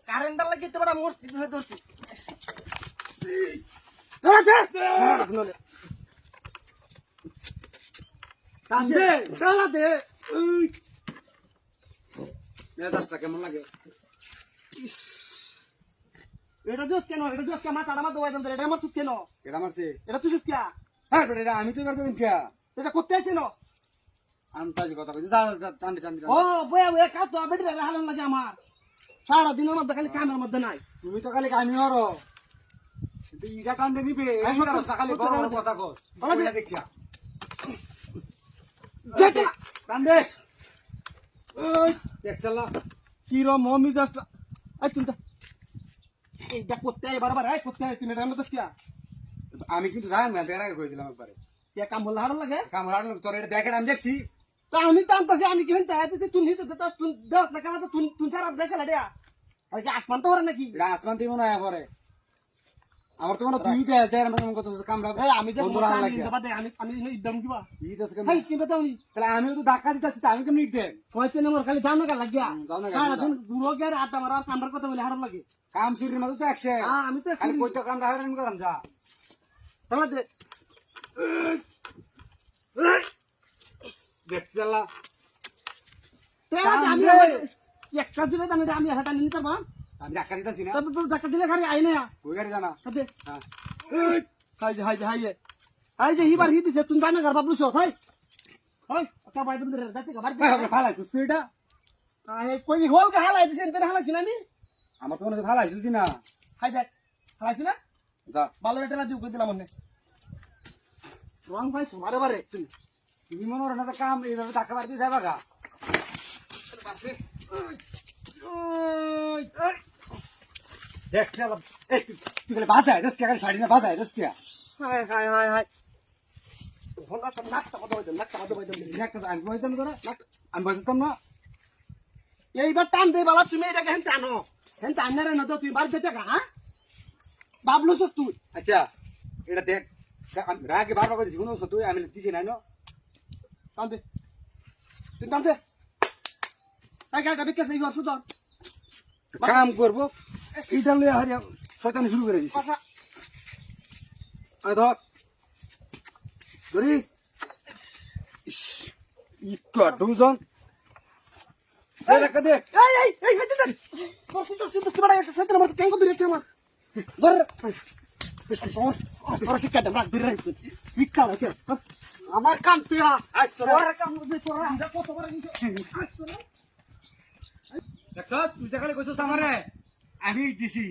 কারেন্টার লাগি তো বড় মরছি হয়ে ধরছি কেমন লাগে এটা দোষ কেন এটা দোষ কে মাছ আড়ামা দোয়াই এটা আমার চুপ কেন এটা মারছে এটা তুই চুপ কে হ্যাঁ এটা আমি তো এবার দিন কে এটা করতে আছে না আন্তাজি কথা কইছি যা টান্ডি টান্ডি ও বয়া বয়া কাজ তো বেটি রে হালান লাগে আমার সারা দিনের মধ্যে খালি কামের মধ্যে নাই তুমি তো খালি কামি হরো কিন্তু ইটা টান্দে নিবে এই কারো খালি বড় বড় কথা কস বলা দেখিয়া দেখে না টান্দে ওই দেখছলা কি র মমি জাস্ট আই তুমি এইটা করতে বারবার আই করতে আই তুমি এটা দোষ কে আমি কিন্তু জানি না দেখার আগে কই দিলাম একবারে কে কাম হল হারন লাগে কামরার লোক তোর এটা দেখেন আমি দেখছি তা আমি তো আনতাছি আমি কি হইতা আইতে তুই নিতে তো তুই দাও না কেন তো তুই সারা দেখা লাড়িয়া আর কি আসমান তো হরে নাকি এটা আসমান দিব না পরে আমার তো মনে তুই দে দেন আমার কত কামরা এই আমি যে বন্ধুরা আমি লাগে বাদে আমি ইদম কিবা ই দস কেমন এই কি বেতাওনি তাহলে আমিও তো ধাক্কা দিতেছি আমি কেমন ইট দেন কইতে না মোর খালি দাম না লাগিয়া দাও না সারা দিন গুড়ো গের আটা মারা কামরার কথা বলে হারন লাগে কাম শুরুর মধ্যে তো একশে আমি তো খালি কই তো কাম দাহারেন করাম যা তাহলে দে দেখছলা আমি একটা দিলে দাম আমি হাটা নিতে পারবা আমি ধাক্কা দিতেছি না তবে টাকা দিলে খালি আই না কই গাড়ি জানা সাথে হ্যাঁ হাই যে হিবার হি দিছে তুমি জানা ঘর বাবলু সব হাই হাই তা ভাই তুমি যাতে ঘর ফালাইছিস তুই এটা আই কই হল কা হালাই দিছেন তেন হালাইছিস না নি আমার তো মনে হচ্ছে ফালাইছিস না হাই যাই হালাইছিস না যা ভালো এটা দিও কই দিলাম মনে রং ভাই তোমারে বারে তুমি তুমি মনে হয় না তো কাম এইভাবে ধাক্কা মারতে যাবা গা দেখছলা এই তুই খালি বাজায় দস কে খালি শাড়ি না বাজায় দস কে হাই হলা তো নাকটা কত হইতো নাকটা কত হইতো একটা আমি বলতাম তোরা আমি বলতাম না এইবার টান দে বাবা তুমি এটাকে হেন টানো হেন টানলে রে না তো তুই বাড়ি যেতে হ্যাঁ বাবলু সব তুই আচ্ছা এটা দেখ রাগে বারবার করে জীবন তুই আমি দিছি না টান দে তুই টান দে এই গাড়িটা বিকে সেই ঘর সুদর কাম করবো এইটা লইয়া হারিয়া শয়তানি শুরু করে দিছি কথা আয় ধর ধরিস একটু দুজন দে এই হইতে দে কত তো সিদ্ধ বড় একটা শয়তান আমার ট্যাঙ্ক ধরেছে আমার ধর আর শিক্ষা দে রাখ ধরে রাখ শিক্ষা রাখ আমার কাম পেয়া আজ তোর কাম দে তোরা কত বড় জিনিস দেখছস তুই যেখানে কইছস আমারে আমি দিছি